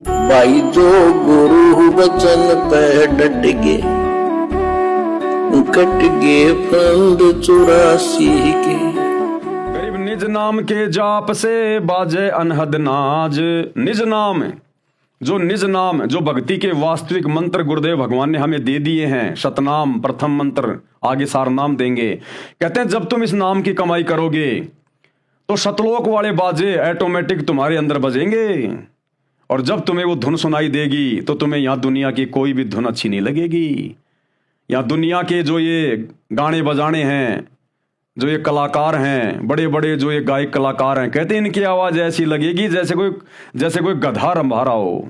भाई जो गुरु वचन पे डट गे, कट गे फंद 84 के। गरीब निज नाम के जाप से बाजे अनहद नाज। निज नाम, जो निज नाम, जो भक्ति के वास्तविक मंत्र गुरुदेव भगवान ने हमें दे दिए हैं। शतनाम प्रथम मंत्र, आगे सार नाम देंगे। कहते हैं जब तुम इस नाम की कमाई करोगे तो शतलोक वाले बाजे ऑटोमेटिक तुम्हारे अंदर बजेंगे, और जब तुम्हें वो धुन सुनाई देगी तो तुम्हें यहाँ दुनिया की कोई भी धुन अच्छी नहीं लगेगी। यहाँ दुनिया के जो ये गाने बजाने हैं, जो ये कलाकार हैं, बड़े बड़े जो ये गायक कलाकार हैं, कहते हैं इनकी आवाज़ ऐसी लगेगी जैसे कोई गधा रंभा रहा हो।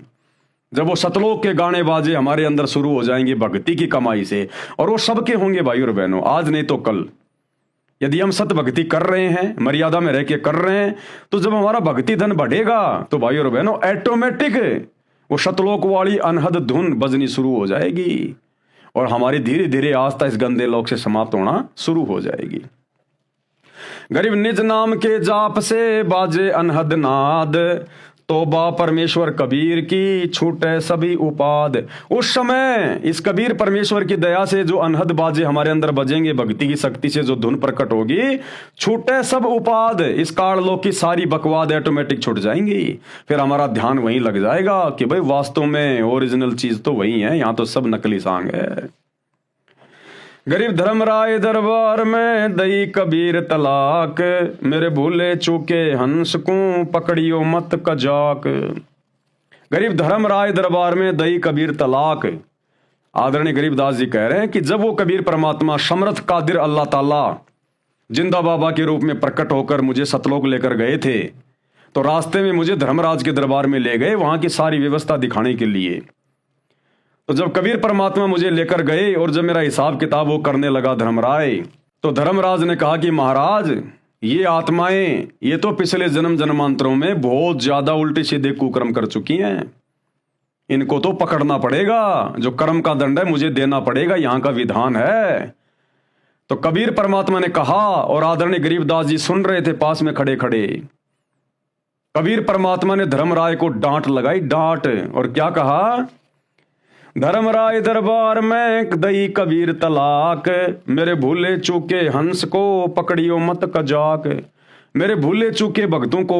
जब वो सतलोक के गाने बाजे हमारे अंदर शुरू हो जाएंगे भक्ति की कमाई से, और वो सबके होंगे भाई और बहनों, आज नहीं तो कल। यदि हम सत भक्ति कर रहे हैं, मर्यादा में रह के कर रहे हैं, तो जब हमारा भक्ति धन बढ़ेगा तो भाई और बहनों ऑटोमेटिक वो शतलोक वाली अनहद धुन बजनी शुरू हो जाएगी, और हमारी धीरे धीरे आस्था इस गंदे लोक से समाप्त होना शुरू हो जाएगी। गरीब निज नाम के जाप से बाजे अनहद नाद, तोबा परमेश्वर कबीर की छूटे सभी उपाद। उस समय इस कबीर परमेश्वर की दया से जो अनहद बाजे हमारे अंदर बजेंगे, भक्ति की शक्ति से जो धुन प्रकट होगी, छूटे सब उपाद। इस काल लोक की सारी बकवाद ऑटोमेटिक छूट जाएंगी। फिर हमारा ध्यान वहीं लग जाएगा कि भाई वास्तव में ओरिजिनल चीज तो वही है, यहाँ तो सब नकली सांग है। गरीब धर्मराय दरबार में दई कबीर तलाक, मेरे भूले चूके हंस को पकड़ियो मत कजाक। गरीब धर्मराय दरबार में दई कबीर तलाक। आदरणीय गरीबदास जी कह रहे हैं कि जब वो कबीर परमात्मा समर्थ कादिर अल्लाह ताला जिंदा बाबा के रूप में प्रकट होकर मुझे सतलोक लेकर गए थे, तो रास्ते में मुझे धर्मराज के दरबार में ले गए, वहां की सारी व्यवस्था दिखाने के लिए। तो जब कबीर परमात्मा मुझे लेकर गए और जब मेरा हिसाब किताब वो करने लगा धर्मराय, तो धर्मराज ने कहा कि महाराज, ये आत्माएं ये तो पिछले जन्म जन्मांतरों में बहुत ज्यादा उल्टे सीधे कुकर्म कर चुकी हैं, इनको तो पकड़ना पड़ेगा, जो कर्म का दंड है मुझे देना पड़ेगा, यहाँ का विधान है। तो कबीर परमात्मा ने कहा, और आदरणीय गरीबदास जी सुन रहे थे पास में खड़े खड़े। कबीर परमात्मा ने धर्मराय को डांट लगाई, डांट, और क्या कहा, धर्मराय दरबार में दई कबीर तलाक, मेरे भूले चूके हंस को पकड़ियो मत कजाक। मेरे भूले चूके भक्तों को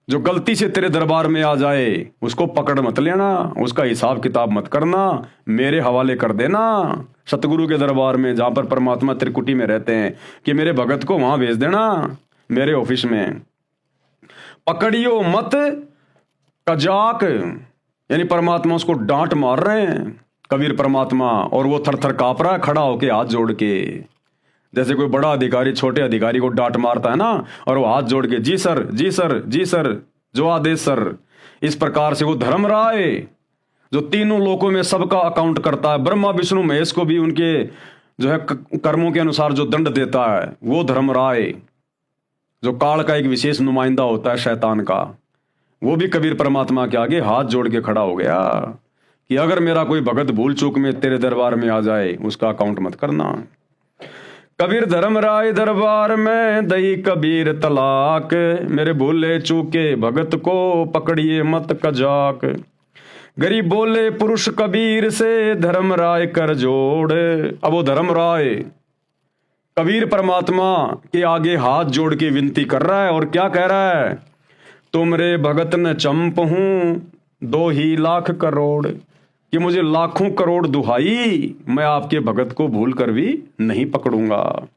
जो गलती से तेरे दरबार में आ जाए उसको पकड़ मत लेना, उसका हिसाब किताब मत करना, मेरे हवाले कर देना सतगुरु के दरबार में, जहां पर परमात्मा त्रिकुटी में रहते हैं, कि मेरे भगत को वहां भेज देना मेरे ऑफिस में। पकड़ियो मत कजाक, यानी परमात्मा उसको डांट मार रहे हैं कबीर परमात्मा, और वो थर थर कांप रहा है खड़ा होके हाथ जोड़ के, जैसे कोई बड़ा अधिकारी छोटे अधिकारी को डांट मारता है ना, और वो हाथ जोड़ के जी सर जी सर जी सर, जो आदेश सर। इस प्रकार से वो धर्मराय जो तीनों लोकों में सबका अकाउंट करता है, ब्रह्मा विष्णु महेश को भी उनके जो है कर्मों के अनुसार जो दंड देता है, वो धर्मराय जो काल का एक विशेष नुमाइंदा होता है शैतान का, वो भी कबीर परमात्मा के आगे हाथ जोड़ के खड़ा हो गया कि अगर मेरा कोई भगत भूल चूक में तेरे दरबार में आ जाए उसका अकाउंट मत करना। कबीर धर्मराय दरबार में दई कबीर तलाक, मेरे भूले चूके भगत को पकड़िए मत कजाक। गरीब बोले पुरुष कबीर से धर्मराय कर जोड़। अब वो धर्मराय कबीर परमात्मा के आगे हाथ जोड़ के विनती कर रहा है, और क्या कह रहा है, तुमरे भगत न चंप हूं 2 ही लाख करोड़, कि मुझे लाखों करोड़ दुहाई, मैं आपके भगत को भूल कर भी नहीं पकड़ूंगा।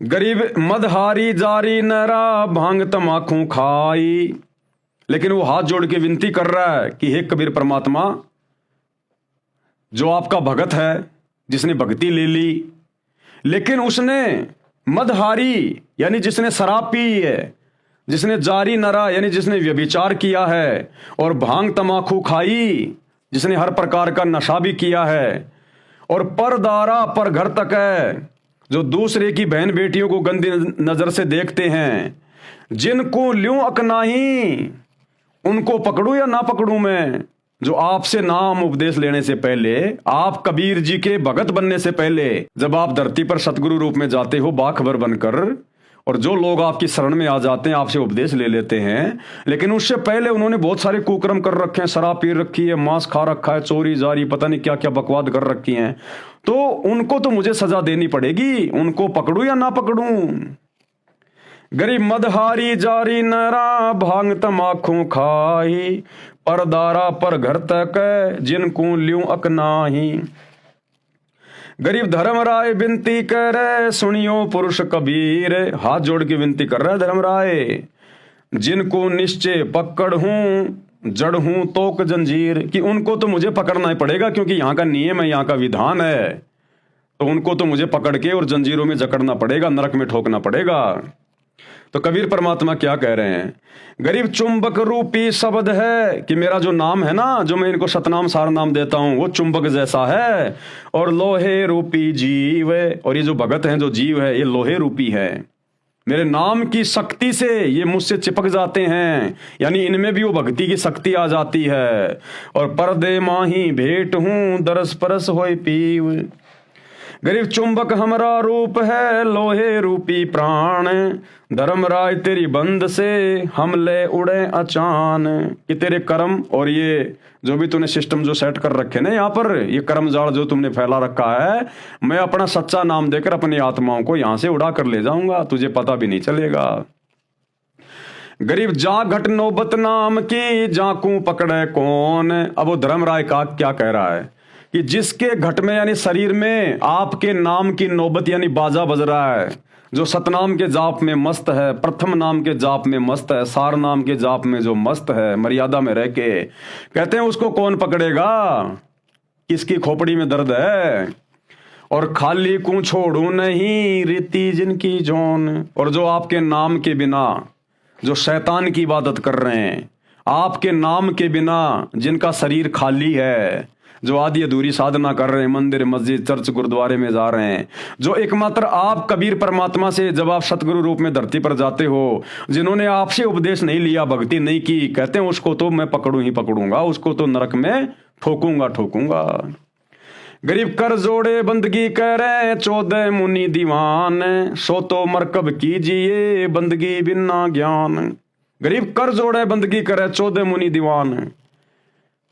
गरीब मदहारी जारी नरा भांग तमाखू खाई, लेकिन वो हाथ जोड़ के विनती कर रहा है कि हे कबीर परमात्मा, जो आपका भगत है जिसने भक्ति ले ली, लेकिन उसने मदहारी यानी जिसने शराब पी है, जिसने जारी नरा यानी जिसने व्यभिचार किया है, और भांग तमाकू खाई जिसने हर प्रकार का नशा भी किया है, और परदारा पर घर तक है जो दूसरे की बहन बेटियों को गंदी नजर से देखते हैं, जिनको ल्यूं अकनाही उनको पकड़ूं या ना पकड़ूं मैं। जो आपसे नाम उपदेश लेने से पहले, आप कबीर जी के भगत बनने से पहले, जब आप धरती पर सतगुरु रूप में जाते हो बाखबर बनकर, और जो लोग आपकी शरण में आ जाते हैं, आपसे उपदेश ले लेते हैं, लेकिन उससे पहले उन्होंने बहुत सारे कुकर्म कर रखे हैं, शराब पी रखी है, मांस खा रखा है, चोरी जारी पता नहीं क्या क्या बकवाद कर रखी हैं, तो उनको तो मुझे सजा देनी पड़ेगी। उनको पकड़ूं या ना पकड़ूं? गरीब मदहारी जारी नरा भांग तमाखू खाही, परदारा पर घर तक जिनको ल्यूं अकनाही। गरीब धर्मराय विनती करे सुनियो पुरुष कबीर, हाथ जोड़ के विनती कर रहा है धर्मराय, जिनको निश्चय पकड़ हूं जड़ हूं तोक जंजीर, कि उनको तो मुझे पकड़ना ही पड़ेगा क्योंकि यहाँ का नियम है, यहाँ का विधान है, तो उनको तो मुझे पकड़ के और जंजीरों में जकड़ना पड़ेगा, नरक में ठोकना पड़ेगा। तो कबीर परमात्मा क्या कह रहे हैं? गरीब चुंबक रूपी शब्द है, कि मेरा जो नाम है ना, जो मैं इनको सतनाम सार नाम देता हूं, वो चुंबक जैसा है, और लोहे रूपी जीव है, और ये जो भगत हैं, जो जीव है, ये लोहे रूपी है। मेरे नाम की शक्ति से ये मुझसे चिपक जाते हैं, यानी इनमें भी वो भक्ति की शक्ति आ जाती है। और पर्दे माही भेंट हूं दरस परस होय पीव, गरीब चुंबक हमरा रूप है लोहे रूपी प्राण, धर्मराय तेरी बंद से हम ले उड़े अचान, कि तेरे कर्म और ये जो भी तूने सिस्टम जो सेट कर रखे ना यहाँ पर, ये कर्म जाल जो तुमने फैला रखा है, मैं अपना सच्चा नाम देकर अपनी आत्माओं को यहाँ से उड़ा कर ले जाऊंगा, तुझे पता भी नहीं चलेगा। गरीब जा घट नौबत नाम की जाकू पकड़े कौन। अब वो धर्मराय का क्या कह रहा है कि जिसके घट में यानी शरीर में आपके नाम की नौबत यानी बाजा बज रहा है, जो सतनाम के जाप में मस्त है, प्रथम नाम के जाप में मस्त है, सार नाम के जाप में जो मस्त है, मर्यादा में रह के, कहते हैं उसको कौन पकड़ेगा? किसकी खोपड़ी में दर्द है? और खाली को छोड़ू नहीं रीति जिनकी जोन। और जो आपके नाम के बिना जो शैतान की इबादत कर रहे हैं, आपके नाम के बिना जिनका शरीर खाली है, जो आधी अधूरी साधना कर रहे हैं, मंदिर मस्जिद चर्च गुरुद्वारे में जा रहे हैं, जो एकमात्र आप कबीर परमात्मा से जब आप सतगुरु रूप में धरती पर जाते हो, जिन्होंने आपसे उपदेश नहीं लिया, भक्ति नहीं की, कहते हैं उसको तो मैं पकड़ूं ही पकड़ूंगा, उसको तो नरक में ठोकूंगा ठोकूंगा। गरीब कर जोड़े बंदगी कह रहे 14 मुनि दीवान, सो तो मरकब कीजिए बंदगी बिना ज्ञान। गरीब कर जोड़े बंदगी करे 14 मुनि दीवान,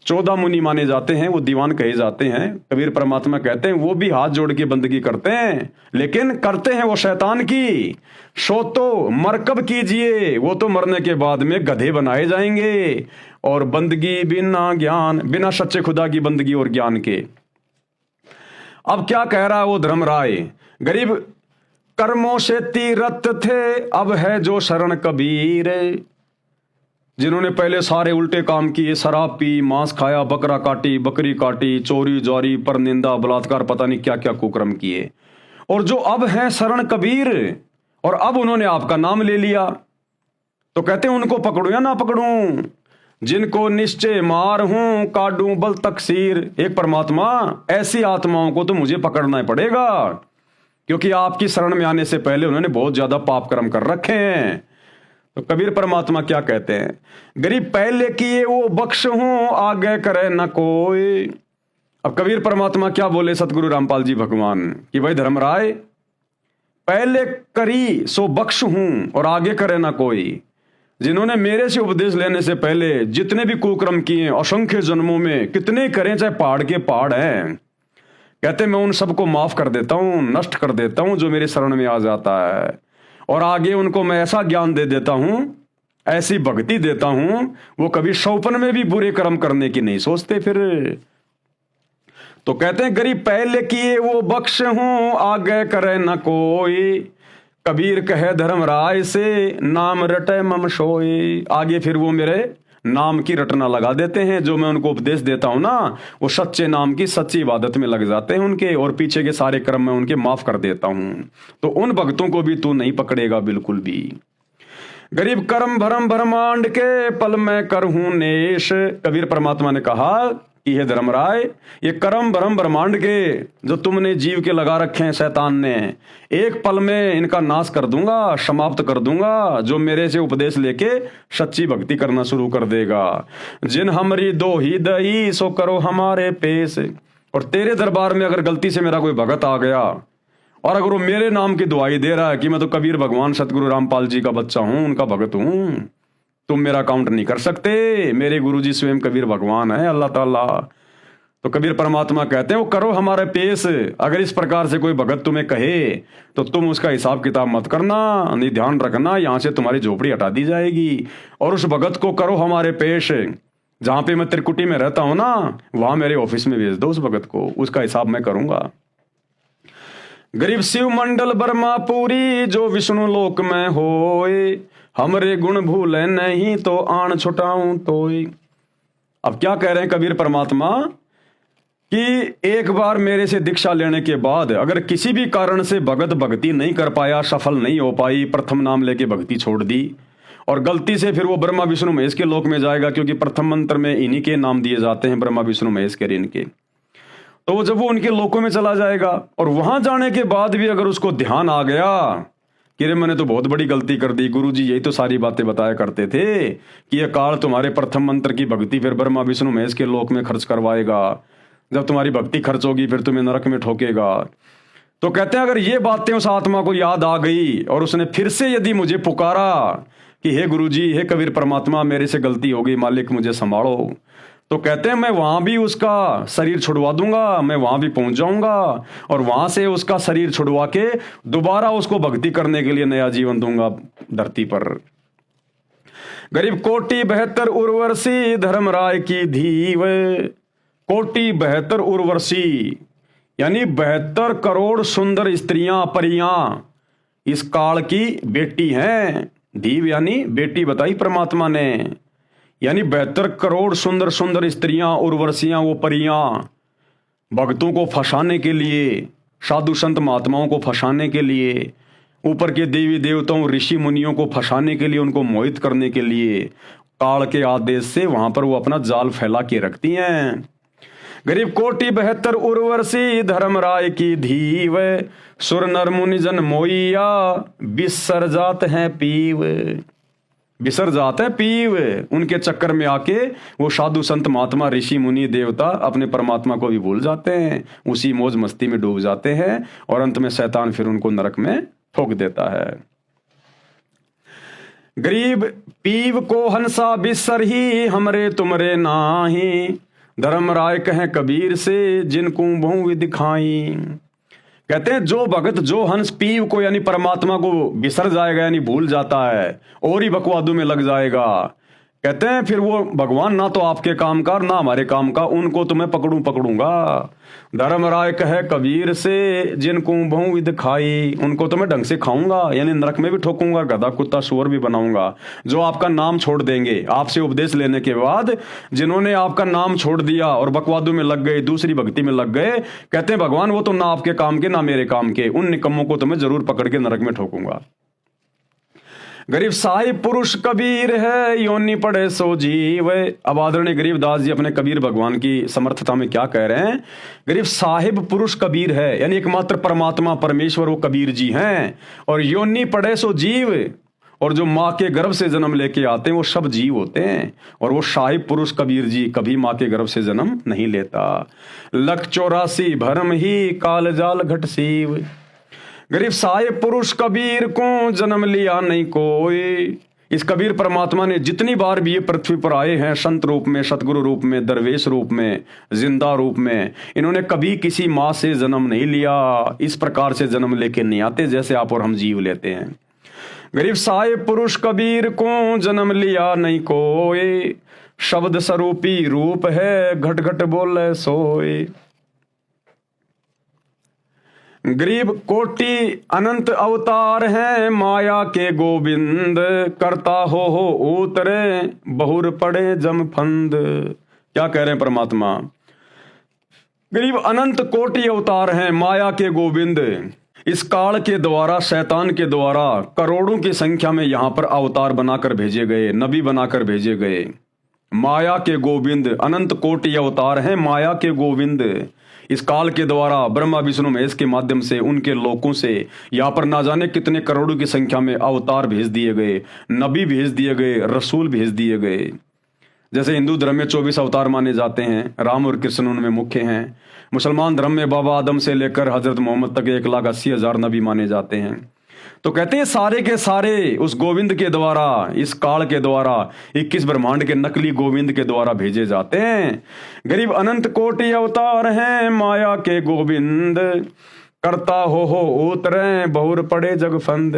14 मुनि माने जाते हैं, वो दीवान कहे जाते हैं। कबीर परमात्मा कहते हैं वो भी हाथ जोड़ के बंदगी करते हैं, लेकिन करते हैं वो शैतान की। सो तो मरकब कीजिए, वो तो मरने के बाद में गधे बनाए जाएंगे। और बंदगी बिना ज्ञान, बिना सच्चे खुदा की बंदगी और ज्ञान के। अब क्या कह रहा है वो धर्मराय? गरीब कर्मों से तीरथ थे, अब है जो शरण कबीर, जिन्होंने पहले सारे उल्टे काम किए, शराब पी, मांस खाया, बकरा काटी, बकरी काटी, चोरी जारी पर निंदा बलात्कार, पता नहीं क्या क्या कुकर्म किए, और जो अब हैं शरण कबीर, और अब उन्होंने आपका नाम ले लिया, तो कहते हैं उनको पकड़ूं या ना पकड़ूं? जिनको निश्चय मार हूं काटूं बल तकसीर। एक परमात्मा, ऐसी आत्माओं को तो मुझे पकड़ना ही पड़ेगा, क्योंकि आपकी शरण में आने से पहले उन्होंने बहुत ज्यादा पाप कर्म कर रखे हैं। तो कबीर परमात्मा क्या कहते हैं? गरीब पहले किए वो बख्श हूं आगे करे न कोई। अब कबीर परमात्मा क्या बोले सतगुरु रामपाल जी भगवान कि भाई धर्मराय, पहले करी सो बख्श हूं और आगे करे ना कोई। जिन्होंने मेरे से उपदेश लेने से पहले जितने भी कुकर्म किए असंख्य जन्मों में, कितने करें, चाहे पहाड़ के पहाड़ हैं, कहते मैं उन सबको माफ कर देता हूं, नष्ट कर देता हूं जो मेरे शरण में आ जाता है, और आगे उनको मैं ऐसा ज्ञान दे देता हूं, ऐसी भक्ति देता हूं, वो कभी सौपन में भी बुरे कर्म करने की नहीं सोचते फिर। तो कहते हैं गरीब पहले किए वो बख्श हूं आगे करे न कोई। कबीर कहे धर्मराय से नाम रटे मम सोई। आगे फिर वो मेरे नाम की रटना लगा देते हैं, जो मैं उनको उपदेश देता हूं ना, वो सच्चे नाम की सच्ची इबादत में लग जाते हैं उनके, और पीछे के सारे कर्म मैं उनके माफ कर देता हूं। तो उन भक्तों को भी तू नहीं पकड़ेगा बिल्कुल भी। गरीब कर्म भरम ब्रह्मांड के पल में करहूं नेश। कबीर परमात्मा ने कहा कि हे धर्मराय, ये कर्म भरम ब्रह्मांड के जो तुमने जीव के लगा रखे हैं शैतान ने, एक पल में इनका नाश कर दूंगा, समाप्त कर दूंगा, जो मेरे से उपदेश लेके सच्ची भक्ति करना शुरू कर देगा। जिन हमरी दो ही दई सो करो हमारे पेश। और तेरे दरबार में अगर गलती से मेरा कोई भगत आ गया और अगर वो मेरे नाम की दुआई दे रहा है कि मैं तो कबीर भगवान सतगुरु रामपाल जी का बच्चा हूं, उनका भगत हूं, तुम मेरा काउंट नहीं कर सकते, मेरे गुरुजी स्वयं कबीर भगवान है, अल्लाह ताला। तो कबीर परमात्मा कहते हैं वो करो हमारे पेश, अगर इस प्रकार से कोई भगत तुम्हें कहे तो तुम उसका हिसाब किताब मत करना, नहीं ध्यान रखना, यहां से तुम्हारी झोपड़ी हटा दी जाएगी। और उस भगत को करो हमारे पेश, जहां पे मैं त्रिकुटी में रहता हूं ना, वहां मेरे ऑफिस में भेज दो उस भगत को, उसका हिसाब मैं करूंगा। गरीब शिव मंडल ब्रह्मापुरी जो विष्णु लोक में होए, हमरे गुण भूले नहीं तो आण छुटाऊं तोय। अब क्या कह रहे हैं कबीर परमात्मा कि एक बार मेरे से दीक्षा लेने के बाद अगर किसी भी कारण से भगत भक्ति नहीं कर पाया, सफल नहीं हो पाई, प्रथम नाम लेके भक्ति छोड़ दी और गलती से फिर वो ब्रह्मा विष्णु महेश के लोक में जाएगा, क्योंकि प्रथम मंत्र में इन्हीं के नाम दिए जाते हैं, ब्रह्मा विष्णु महेश के इनके। तो जब वो उनके लोकों में चला जाएगा और वहां जाने के बाद भी अगर उसको ध्यान आ गया कि रे मैंने तो बहुत बड़ी गलती कर दी, गुरुजी यही तो सारी बातें बताया करते थे कि यह काल तुम्हारे प्रथम मंत्र की भक्ति फिर ब्रह्मा विष्णु महेश के लोक में खर्च करवाएगा, जब तुम्हारी भक्ति खर्च होगी फिर तुम्हें नरक में ठोकेगा। तो कहते हैं अगर ये बातें उस आत्मा को याद आ गई और उसने फिर से यदि मुझे पुकारा कि हे गुरुजी, हे कबीर परमात्मा, मेरे से गलती हो गई, मालिक मुझे संभालो, तो कहते हैं मैं वहां भी उसका शरीर छुड़वा दूंगा, मैं वहां भी पहुंच जाऊंगा और वहां से उसका शरीर छुड़वा के दोबारा उसको भक्ति करने के लिए नया जीवन दूंगा धरती पर। गरीब कोटि 72 उर्वशी धर्मराय की धीव, कोटि 72 उर्वशी यानी 72 करोड़ सुंदर स्त्रियां परियां इस काल की बेटी हैं। धीव यानी बेटी बताई परमात्मा ने, यानी 72 करोड़ सुंदर सुंदर स्त्रियां उर्वशियां, वो परियां भक्तों को फंसाने के लिए, साधु संत महात्माओं को फंसाने के लिए, ऊपर के देवी देवताओं ऋषि मुनियों को फंसाने के लिए, उनको मोहित करने के लिए काल के आदेश से वहां पर वो अपना जाल फैला के रखती हैं। गरीब कोटि 72 उर्वशी धर्मराय की धीव, सुर नर मुनि जन मोइया, बिसर जात है पीव, बिसर जाता है पीव। उनके चक्कर में आके वो साधु संत महात्मा ऋषि मुनि देवता अपने परमात्मा को भी भूल जाते हैं, उसी मौज मस्ती में डूब जाते हैं और अंत में शैतान फिर उनको नरक में ठोक देता है। गरीब पीव को हंसा बिसर ही हमरे तुमरे नाही, धर्मराय कहें कबीर से जिनको बहु दिखाई। कहते हैं जो भगत जो हंस पीव को यानी परमात्मा को बिसर जाएगा यानी भूल जाता है और ही बकवादों में लग जाएगा, कहते हैं फिर वो भगवान ना तो आपके काम का ना हमारे काम का, उनको तो मैं पकड़ूंगा। धर्मराय कहे कबीर से जिनको बहु विध खाई, उनको तो मैं ढंग से खाऊंगा यानी नरक में भी ठोकूंगा, गधा कुत्ता सुअर भी बनाऊंगा। जो आपका नाम छोड़ देंगे आपसे उपदेश लेने के बाद, जिन्होंने आपका नाम छोड़ दिया और बकवादों में लग गए, दूसरी भक्ति में लग गए, कहते हैं भगवान वो तो ना आपके काम के ना मेरे काम के, उन निकम्मों को तो मैं जरूर पकड़ के नरक में ठोकूंगा। गरीब साहिब पुरुष कबीर है योनि पड़े सो जीव। अब आदरणीय गरीबदास जी अपने कबीर भगवान की समर्थता में क्या कह रहे हैं, गरीब साहिब पुरुष कबीर है यानी एकमात्र परमात्मा परमेश्वर वो कबीर जी हैं, और योनि पड़े सो जीव, और जो माँ के गर्भ से जन्म लेके आते हैं वो सब जीव होते हैं, और वो साहिब पुरुष कबीर जी कभी माँ के गर्भ से जन्म नहीं लेता। लख 84 भरम ही काल जाल घट सीव। गरीब साहिब पुरुष कबीर को जन्म लिया नहीं कोई। इस कबीर परमात्मा ने जितनी बार भी ये पृथ्वी पर आए हैं, संत रूप में, सतगुरु रूप में, दरवेश रूप में, जिंदा रूप में, इन्होंने कभी किसी माँ से जन्म नहीं लिया। इस प्रकार से जन्म लेके नहीं आते जैसे आप और हम जीव लेते हैं। गरीब साहिब पुरुष कबीर को जन्म लिया नहीं कोई, शब्द स्वरूपी रूप है घट घट बोले सोए। गरीब कोटि अनंत अवतार हैं माया के गोविंद, करता हो उतरे बहुर पड़े जम फंद। क्या कह रहे हैं परमात्मा, गरीब अनंत कोटि अवतार हैं माया के गोविंद, इस काल के द्वारा शैतान के द्वारा करोड़ों की संख्या में यहां पर अवतार बनाकर भेजे गए, नबी बनाकर भेजे गए। माया के गोविंद अनंत कोटि अवतार हैं माया के गोविंद, इस काल के द्वारा ब्रह्मा विष्णु महेश के माध्यम से उनके लोकों से यहाँ पर ना जाने कितने करोड़ों की संख्या में अवतार भेज दिए गए, नबी भेज दिए गए, रसूल भेज दिए गए। जैसे हिंदू धर्म में 24 अवतार माने जाते हैं, राम और कृष्ण उनमें मुख्य हैं। मुसलमान धर्म में बाबा आदम से लेकर हजरत मोहम्मद तक 1,80,000 नबी माने जाते हैं। तो कहते हैं सारे के सारे उस गोविंद के द्वारा, इस काल के द्वारा, 21 ब्रह्मांड के नकली गोविंद के द्वारा भेजे जाते हैं। गरीब अनंत कोटि अवतार हैं माया के गोविंद, करता हो उतरे बहुर पड़े जग फंद।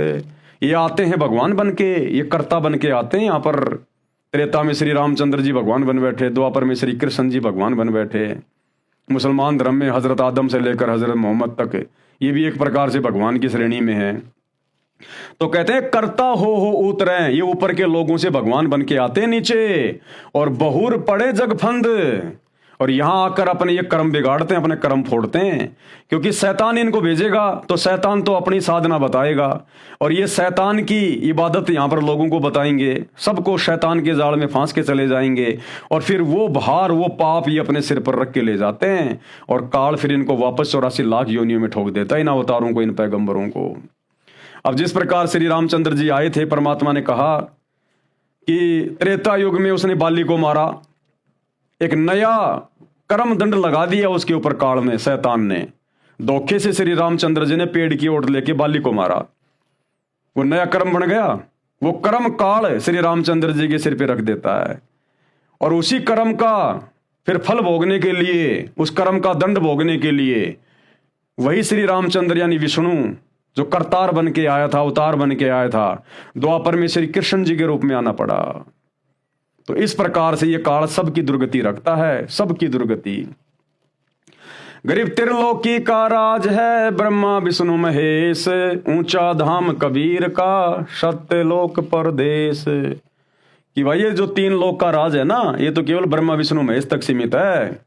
ये आते हैं भगवान बन के, ये कर्ता बन के आते हैं। यहाँ पर त्रेता में श्री रामचंद्र जी भगवान बन बैठे, द्वापर में श्री कृष्ण जी भगवान बन बैठे, मुसलमान धर्म में हजरत आदम से लेकर हजरत मोहम्मद तक ये भी एक प्रकार से भगवान की श्रेणी में है। तो कहते हैं करता हो उतरे, ये ऊपर के लोगों से भगवान बन के आते हैं नीचे, और बहुर पड़े जग फंद, और यहां आकर अपने ये कर्म बिगाड़ते हैं, अपने कर्म फोड़ते हैं। क्योंकि शैतान इनको भेजेगा तो शैतान तो अपनी साधना बताएगा, और ये शैतान की इबादत यहां पर लोगों को बताएंगे, सबको शैतान के जाल में फांस के चले जाएंगे, और फिर वो भार, वो पाप ये अपने सिर पर रख के ले जाते हैं, और काल फिर इनको वापस 84 लाख योनियों में ठोक देता है, इन अवतारों को, इन पैगंबरों को। अब जिस प्रकार श्री रामचंद्र जी आए थे, परमात्मा ने कहा कि त्रेता युग में उसने बाली को मारा, एक नया कर्म दंड लगा दिया उसके ऊपर काल में, शैतान ने धोखे से श्री रामचंद्र जी ने पेड़ की ओट लेके बाली को मारा, वो नया कर्म बन गया। वो कर्म काल श्री रामचंद्र जी के सिर पे रख देता है, और उसी कर्म का फिर फल भोगने के लिए, उस कर्म का दंड भोगने के लिए वही श्री रामचंद्र यानी विष्णु जो करतार बन के आया था, अवतार बन के आया था, द्वापर में श्री कृष्ण जी के रूप में आना पड़ा। तो इस प्रकार से ये काल सबकी दुर्गति रखता है, सबकी दुर्गति। गरीब त्रिलोकी का राज है ब्रह्मा विष्णु महेश, ऊंचा धाम कबीर का सत्य लोक परदेश। कि भाई ये जो 3 लोक का राज है ना, ये तो केवल ब्रह्मा विष्णु महेश तक सीमित है,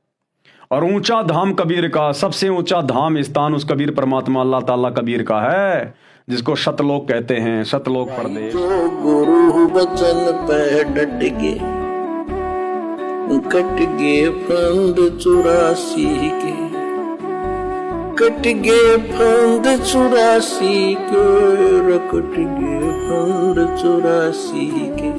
और ऊंचा धाम कबीर का, सबसे ऊंचा धाम स्थान उस कबीर परमात्मा अल्लाह ताला कबीर का है, जिसको सतलोक कहते हैं, सतलोक परदेश। जो गुरु वचन पे डट गे, कट गे फंद 84 के, कट गे फंद 84 के, कट गे फंद 84 के।